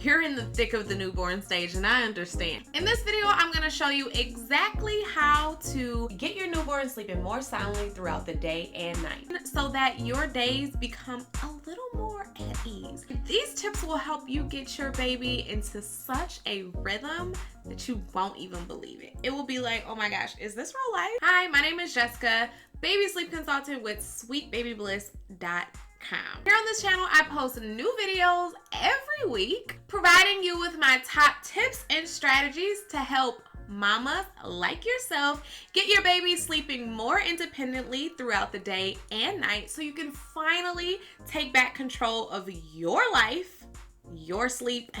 you're in the thick of the newborn stage, and I understand. In this video, I'm gonna show you exactly how to get your newborn sleeping more soundly throughout the day and night so that your days become a little more at ease. These tips will help you get your baby into such a rhythm that you won't even believe it. It will be like, oh my gosh, is this real life? Hi, my name is Jessica, baby sleep consultant with sweetbabybliss.com. Here on this channel, I post new videos every week, providing you with my top tips and strategies to help mamas like yourself get your baby sleeping more independently throughout the day and night so you can finally take back control of your life, your sleep,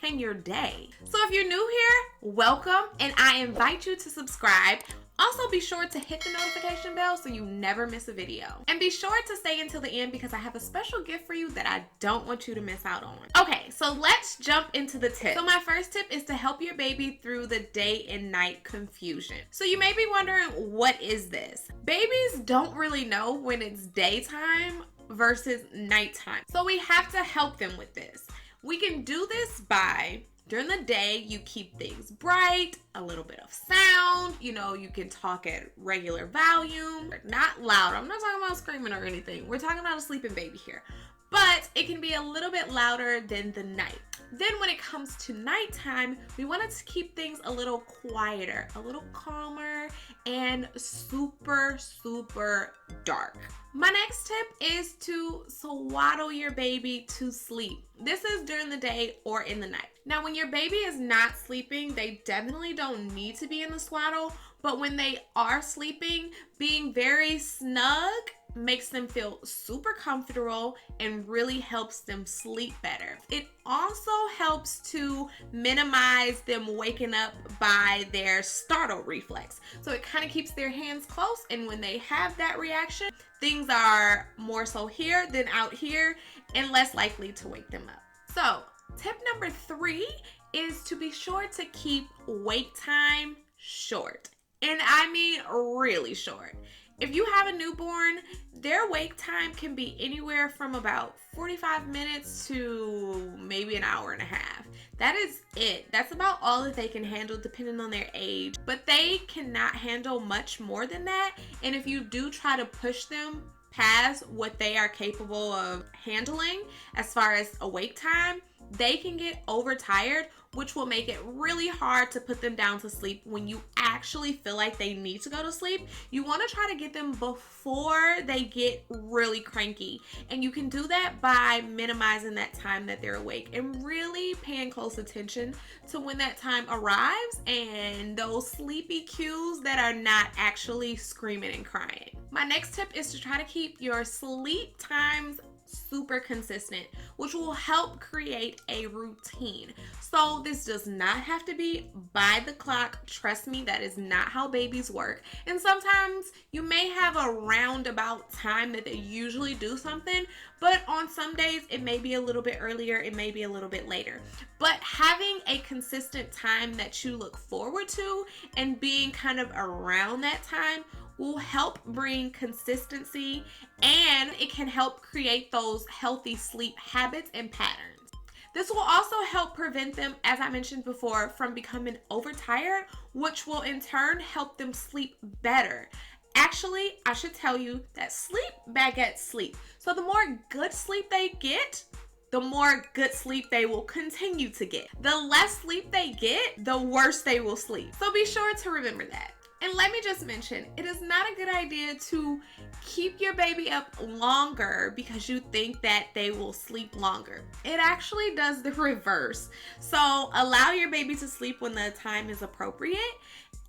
and your day. So if you're new here, welcome, and I invite you to subscribe. Also, be sure to hit the notification bell so you never miss a video. And be sure to stay until the end because I have a special gift for you that I don't want you to miss out on. Okay, so let's jump into the tips. So my first tip is to help your baby through the day and night confusion. So you may be wondering, what is this? Babies don't really know when it's daytime versus nighttime. So we have to help them with this. We can do this by, during the day, you keep things bright, a little bit of sound, you can talk at regular volume, not loud. I'm not talking about screaming or anything. We're talking about a sleeping baby here, but it can be a little bit louder than the night. Then when it comes to nighttime, we want to keep things a little quieter, a little calmer, and super, super dark. My next tip is to swaddle your baby to sleep. This is during the day or in the night. Now, when your baby is not sleeping, they definitely don't need to be in the swaddle, but when they are sleeping, being very snug makes them feel super comfortable and really helps them sleep better. It also helps to minimize them waking up by their startle reflex. So it kind of keeps their hands close, and when they have that reaction, things are more so here than out here and less likely to wake them up. So tip number 3 is to be sure to keep wake time short. And I mean really short. If you have a newborn, their wake time can be anywhere from about 45 minutes to maybe an hour and a half. That is it. That's about all that they can handle depending on their age. But they cannot handle much more than that. And if you do try to push them past what they are capable of handling as far as awake time, they can get overtired, which will make it really hard to put them down to sleep when you actually feel like they need to go to sleep. You want to try to get them before they get really cranky. And you can do that by minimizing that time that they're awake and really paying close attention to when that time arrives and those sleepy cues that are not actually screaming and crying. My next tip is to try to keep your sleep times super consistent, which will help create a routine. So this does not have to be by the clock. Trust me, that is not how babies work. And sometimes you may have a roundabout time that they usually do something, but on some days it may be a little bit earlier, it may be a little bit later. But having a consistent time that you look forward to and being kind of around that time will help bring consistency, and it can help create those healthy sleep habits and patterns. This will also help prevent them, as I mentioned before, from becoming overtired, which will in turn help them sleep better. Actually, I should tell you that sleep begets sleep. So the more good sleep they get, the more good sleep they will continue to get. The less sleep they get, the worse they will sleep. So be sure to remember that. And let me just mention, it is not a good idea to keep your baby up longer because you think that they will sleep longer. It actually does the reverse. So allow your baby to sleep when the time is appropriate,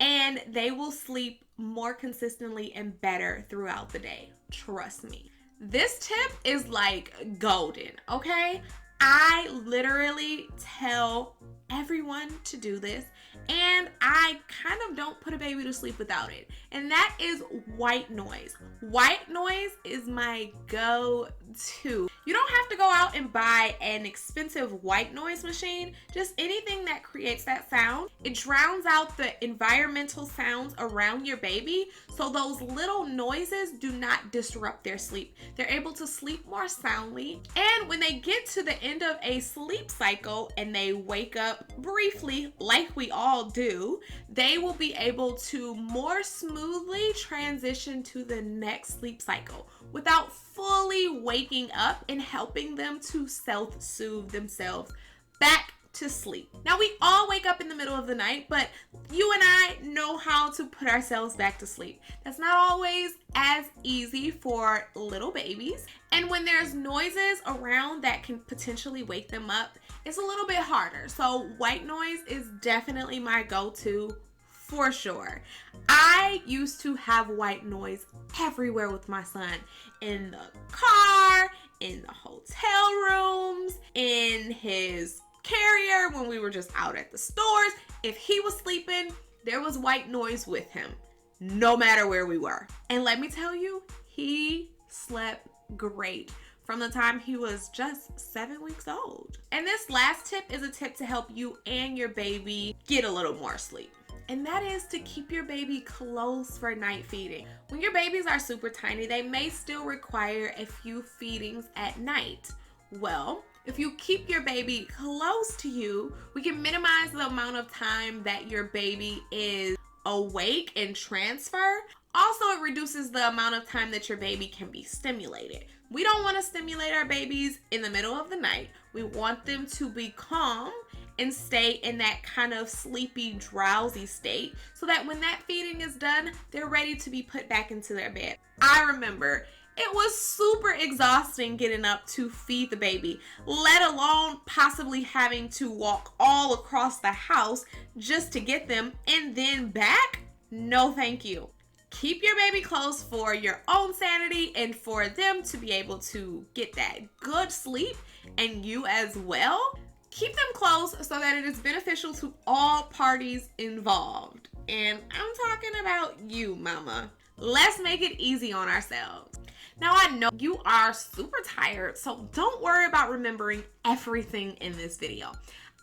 and they will sleep more consistently and better throughout the day. Trust me. This tip is like golden, okay? I literally tell everyone to do this, and I kind of don't put a baby to sleep without it, and that is white noise. White noise is my go-to. You don't have to go out and buy an expensive white noise machine, just anything that creates that sound. It drowns out the environmental sounds around your baby, so those little noises do not disrupt their sleep. They're able to sleep more soundly, and when they get to the end of a sleep cycle and they wake up briefly, like we all do, they will be able to more smoothly transition to the next sleep cycle without fully waking up and helping them to self-soothe themselves back to sleep. Now, we all wake up in the middle of the night, but you and I know how to put ourselves back to sleep. That's not always as easy for little babies. And when there's noises around that can potentially wake them up, it's a little bit harder. So white noise is definitely my go-to for sure. I used to have white noise everywhere with my son. In the car, in the hotel rooms, in his carrier when we were just out at the stores. If he was sleeping, there was white noise with him, no matter where we were. And let me tell you, he slept great from the time he was just 7 weeks old. And this last tip is a tip to help you and your baby get a little more sleep. And that is to keep your baby close for night feeding. When your babies are super tiny, they may still require a few feedings at night. Well, if you keep your baby close to you, we can minimize the amount of time that your baby is awake and transfer. Also, it reduces the amount of time that your baby can be stimulated. We don't want to stimulate our babies in the middle of the night. We want them to be calm and stay in that kind of sleepy, drowsy state so that when that feeding is done, they're ready to be put back into their bed. I remember it was super exhausting getting up to feed the baby, let alone possibly having to walk all across the house just to get them and then back. No, thank you. Keep your baby close for your own sanity and for them to be able to get that good sleep, and you as well. Keep them close so that it is beneficial to all parties involved. And I'm talking about you, mama. Let's make it easy on ourselves. Now, I know you are super tired, so don't worry about remembering everything in this video.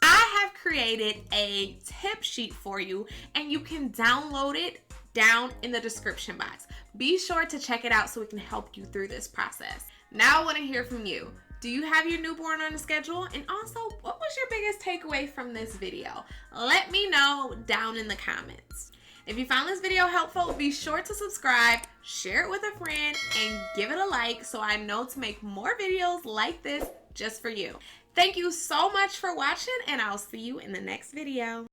I have created a tip sheet for you, and you can download it down in the description box. Be sure to check it out so it can help you through this process. Now I want to hear from you. Do you have your newborn on a schedule? And also, what was your biggest takeaway from this video? Let me know down in the comments. If you found this video helpful, be sure to subscribe, share it with a friend, and give it a like so I know to make more videos like this just for you. Thank you so much for watching, and I'll see you in the next video.